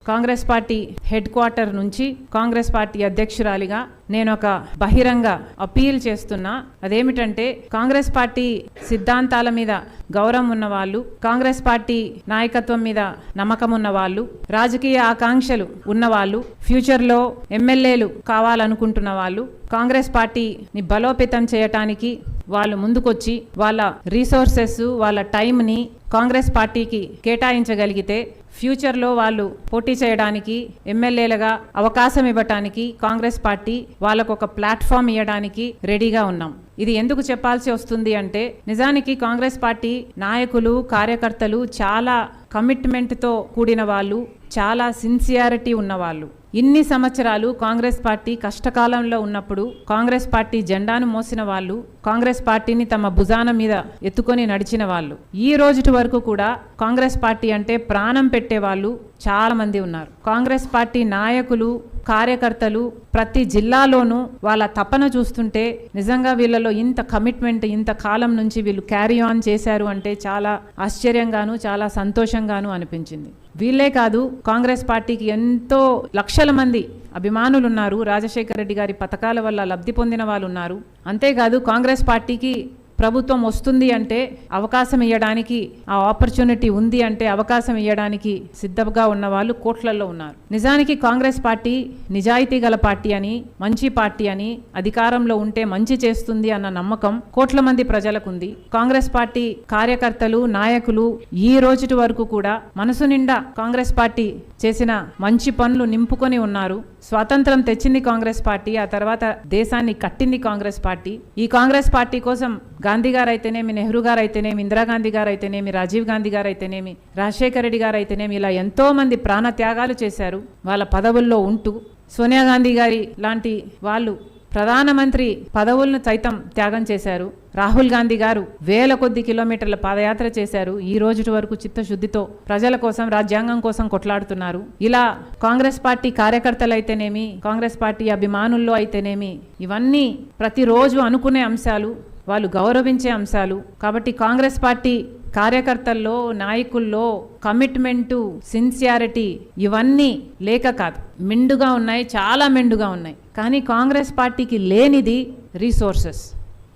Congress party head quarter నుంచి Congress party అధ్యక్షురాలిగా నేను ఒక బహిరంగ అపీల్ చేస్తున్నా. అదేమిటంటే కాంగ్రెస్ పార్టీ సిద్ధాంతాల మీద గౌరవం ఉన్నవాళ్ళు, కాంగ్రెస్ పార్టీ నాయకత్వం మీద నమ్మకం ఉన్నవాళ్ళు, రాజకీయ ఆకాంక్షలు ఉన్నవాళ్ళు, ఫ్యూచర్లో ఎమ్మెల్యేలు కావాలనుకుంటున్న వాళ్ళు, కాంగ్రెస్ పార్టీని బలోపేతం చేయటానికి వాళ్ళు ముందుకొచ్చి వాళ్ళ రీసోర్సెస్, వాళ్ళ టైంని కాంగ్రెస్ పార్టీకి కేటాయించగలిగితే ఫ్యూచర్లో వాళ్ళు పోటీ చేయడానికి, ఎమ్మెల్యేలుగా అవకాశం ఇవ్వటానికి కాంగ్రెస్ పార్టీ వాళ్ళకు ఒక ప్లాట్ఫామ్ ఇవ్వడానికి రెడీగా ఉన్నాం. ఇది ఎందుకు చెప్పాల్సి వస్తుంది అంటే, నిజానికి కాంగ్రెస్ పార్టీ నాయకులు, కార్యకర్తలు చాలా కమిట్మెంట్తో కూడిన వాళ్ళు, చాలా సిన్సియారిటీ ఉన్నవాళ్ళు. ఇన్ని సంవత్సరాలు కాంగ్రెస్ పార్టీ కష్టకాలంలో ఉన్నప్పుడు కాంగ్రెస్ పార్టీ జెండాను మోసిన వాళ్ళు, కాంగ్రెస్ పార్టీని తమ భుజాన మీద ఎత్తుకొని నడిచిన వాళ్ళు, ఈ రోజుటి వరకు కూడా కాంగ్రెస్ పార్టీ అంటే ప్రాణం పెట్టే వాళ్ళు చాలా మంది ఉన్నారు. కాంగ్రెస్ పార్టీ నాయకులు, కార్యకర్తలు ప్రతి జిల్లాలోనూ వాళ్ళ తపన చూస్తుంటే నిజంగా వీళ్ళలో ఇంత కమిట్మెంట్ ఇంత కాలం నుంచి వీళ్ళు క్యారీ ఆన్ చేశారు అంటే చాలా ఆశ్చర్యంగాను చాలా సంతోషంగాను అనిపించింది. వీళ్ళే కాదు, కాంగ్రెస్ పార్టీకి ఎంతో లక్షల మంది అభిమానులు ఉన్నారు. రాజశేఖర రెడ్డి గారి పథకాల వల్ల లబ్ధి పొందిన వాళ్ళు ఉన్నారు. అంతేకాదు కాంగ్రెస్ పార్టీకి ప్రభుత్వం వస్తుంది అంటే అవకాశం ఇవ్వడానికి, ఆ ఆపర్చునిటీ ఉంది అంటే అవకాశం ఇవ్వడానికి సిద్ధంగా ఉన్న వాళ్ళు కోట్లలో ఉన్నారు. నిజానికి కాంగ్రెస్ పార్టీ నిజాయితీ గల పార్టీ అని, మంచి పార్టీ అని, అధికారంలో ఉంటే మంచి చేస్తుంది అన్న నమ్మకం కోట్ల మంది ప్రజలకు ఉంది. కాంగ్రెస్ పార్టీ కార్యకర్తలు, నాయకులు ఈ రోజుటి వరకు కూడా మనసు నిండా కాంగ్రెస్ పార్టీ చేసిన మంచి పనులు నింపుకొని ఉన్నారు. స్వాతంత్రం తెచ్చింది కాంగ్రెస్ పార్టీ, ఆ తర్వాత దేశాన్ని కట్టింది కాంగ్రెస్ పార్టీ. ఈ కాంగ్రెస్ పార్టీ కోసం గాంధీ గారు అయితేనేమి, నెహ్రూ గారు అయితేనేమి, ఇందిరాగాంధీ గారు అయితేనేమి, రాజీవ్ గాంధీ గారు అయితేనేమి, రాజశేఖర రెడ్డి గారు అయితేనేమి, ఇలా ఎంతో మంది ప్రాణ త్యాగాలు చేశారు వాళ్ళ పదవుల్లో ఉంటూ. సోనియా గాంధీ గారి లాంటి వాళ్ళు ప్రధానమంత్రి పదవులను సైతం త్యాగం చేశారు. రాహుల్ గాంధీ గారు వేల కొద్ది కిలోమీటర్ల పాదయాత్ర చేశారు. ఈ రోజు వరకు చిత్తశుద్ధితో ప్రజల కోసం, రాజ్యాంగం కోసం కొట్లాడుతున్నారు. ఇలా కాంగ్రెస్ పార్టీ కార్యకర్తలు అయితేనేమి, కాంగ్రెస్ పార్టీ అభిమానుల్లో అయితేనేమి, ఇవన్నీ ప్రతిరోజు అనుకునే అంశాలు, వాళ్ళు గౌరవించే అంశాలు. కాబట్టి కాంగ్రెస్ పార్టీ కార్యకర్తల్లో, నాయకుల్లో కమిట్మెంటు, సిన్సియారిటీ ఇవన్నీ లేక కాదు, మెండుగా ఉన్నాయి, చాలా మెండుగా ఉన్నాయి. కానీ కాంగ్రెస్ పార్టీకి లేనిది రీసోర్సెస్.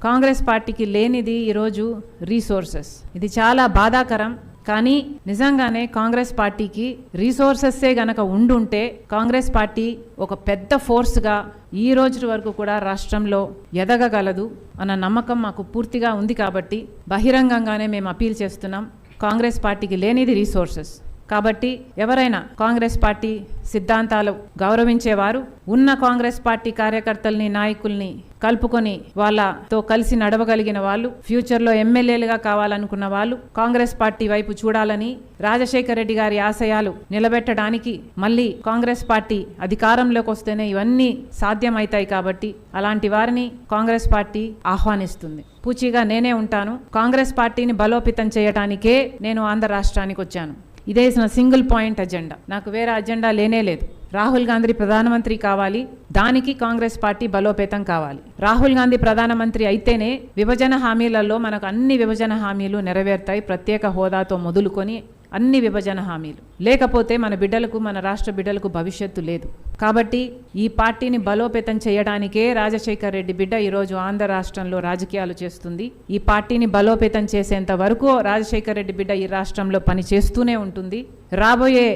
కాంగ్రెస్ పార్టీకి లేనిది ఈరోజు రీసోర్సెస్. ఇది చాలా బాధాకరం. కానీ నిజంగానే కాంగ్రెస్ పార్టీకి రీసోర్సెస్సే గనక ఉండుంటే కాంగ్రెస్ పార్టీ ఒక పెద్ద ఫోర్స్గా ఈ రోజు వరకు కూడా రాష్ట్రంలో ఎదగగలదు అన్న నమ్మకం మాకు పూర్తిగా ఉంది. కాబట్టి బహిరంగంగానే మేము అపీల్ చేస్తున్నాం, కాంగ్రెస్ పార్టీకి లేనిది రీసోర్సెస్. కాబట్టి ఎవరైనా కాంగ్రెస్ పార్టీ సిద్ధాంతాలు గౌరవించేవారు, ఉన్న కాంగ్రెస్ పార్టీ కార్యకర్తల్ని, నాయకుల్ని కలుపుకొని వాళ్ళతో కలిసి నడవగలిగిన వాళ్ళు, ఫ్యూచర్లో ఎమ్మెల్యేలుగా కావాలనుకున్న వాళ్ళు కాంగ్రెస్ పార్టీ వైపు చూడాలని, రాజశేఖర రెడ్డి గారి ఆశయాలు నిలబెట్టడానికి మళ్ళీ కాంగ్రెస్ పార్టీ అధికారంలోకి వస్తేనే ఇవన్నీ సాధ్యమవుతాయి. కాబట్టి అలాంటి వారిని కాంగ్రెస్ పార్టీ ఆహ్వానిస్తుంది. పూచిగా నేనే ఉంటాను. కాంగ్రెస్ పార్టీని బలోపేతం చేయడానికే నేను ఆంధ్ర రాష్ట్రానికి వచ్చాను. ఇదే సింగిల్ పాయింట్ అజెండా, నాకు వేరే అజెండా లేనే లేదు. రాహుల్ గాంధీ ప్రధానమంత్రి కావాలి, దానికి కాంగ్రెస్ పార్టీ బలోపేతం కావాలి. రాహుల్ గాంధీ ప్రధానమంత్రి అయితేనే విభజన హామీలలో మనకు అన్ని విభజన హామీలు నెరవేరుతాయి. ప్రత్యేక హోదాతో మొదలుకొని అన్ని విభజన హామీలు. లేకపోతే మన బిడ్డలకు, మన రాష్ట్ర బిడ్డలకు భవిష్యత్తు లేదు. కాబట్టి ఈ పార్టీని బలోపేతం చేయడానికే రాజశేఖర రెడ్డి బిడ్డ ఈరోజు ఆంధ్ర రాష్ట్రంలో రాజకీయాలు చేస్తుంది. ఈ పార్టీని బలోపేతం చేసేంత వరకు రాజశేఖర రెడ్డి బిడ్డ ఈ రాష్ట్రంలో పని చేస్తూనే ఉంటుంది. రాబోయే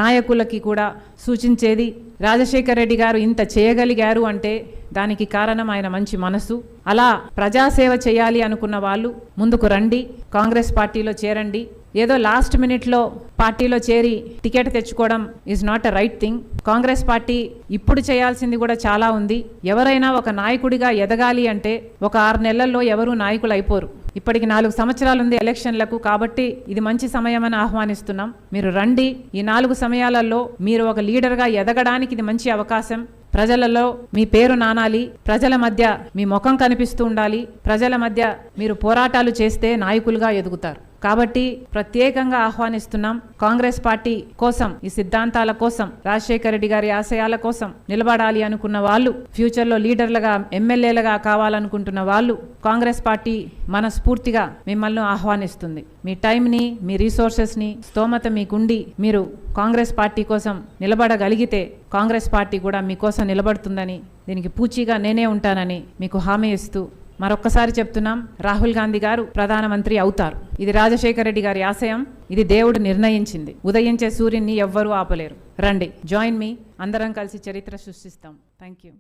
నాయకులకి కూడా సూచించేది, రాజశేఖర రెడ్డి గారు ఇంత చేయగలిగారు అంటే దానికి కారణం ఆయన మంచి మనసు. అలా ప్రజాసేవ చేయాలి అనుకున్న వాళ్ళు ముందుకు రండి, కాంగ్రెస్ పార్టీలో చేరండి. ఏదో లాస్ట్ మినిట్లో పార్టీలో చేరి టికెట్ తెచ్చుకోవడం is not a right thing. Congress party ఇప్పుడు చేయాల్సింది కూడా చాలా ఉంది. ఎవరైనా ఒక నాయకుడిగా ఎదగాలి అంటే ఒక 6 నెలల్లో ఎవరూ నాయకులు అయిపోరు. ఇప్పటికి 4 సంవత్సరాలు ఉంది ఎలక్షన్లకు. కాబట్టి ఇది మంచి సమయం అని ఆహ్వానిస్తున్నాం. మీరు రండి. ఈ 4 సమయాలలో మీరు ఒక లీడర్గా ఎదగడానికి ఇది మంచి అవకాశం. ప్రజలలో మీ పేరు నానాలి, ప్రజల మధ్య మీ ముఖం కనిపిస్తూ ఉండాలి, ప్రజల మధ్య మీరు పోరాటాలు చేస్తే నాయకులుగా ఎదుగుతారు. కాబట్టి ప్రత్యేకంగా ఆహ్వానిస్తున్నాం. కాంగ్రెస్ పార్టీ కోసం, ఈ సిద్ధాంతాల కోసం, రాజశేఖర రెడ్డి గారి ఆశయాల కోసం నిలబడాలి అనుకున్న వాళ్ళు, ఫ్యూచర్లో లీడర్లుగా ఎమ్మెల్యేలుగా కావాలనుకుంటున్న వాళ్ళు, కాంగ్రెస్ పార్టీ మనస్ఫూర్తిగా మిమ్మల్ని ఆహ్వానిస్తుంది. మీ టైంని, మీ రిసోర్సెస్ని, స్తోమత మీకుండి మీరు కాంగ్రెస్ పార్టీ కోసం నిలబడగలిగితే కాంగ్రెస్ పార్టీ కూడా మీకోసం నిలబడుతుందని, దీనికి పూచీగా నేనే ఉంటానని మీకు హామీ ఇస్తూ మరొక్కసారి చెప్తున్నాం, రాహుల్ గాంధీ గారు ప్రధానమంత్రి అవుతారు. ఇది రాజశేఖర రెడ్డి గారి ఆశయం. ఇది దేవుడు నిర్ణయించింది. ఉదయించే సూర్యుని ఎవ్వరూ ఆపలేరు. రండి, జాయిన్ మీ. అందరం కలిసి చరిత్ర సృష్టిస్తాం. Thank you.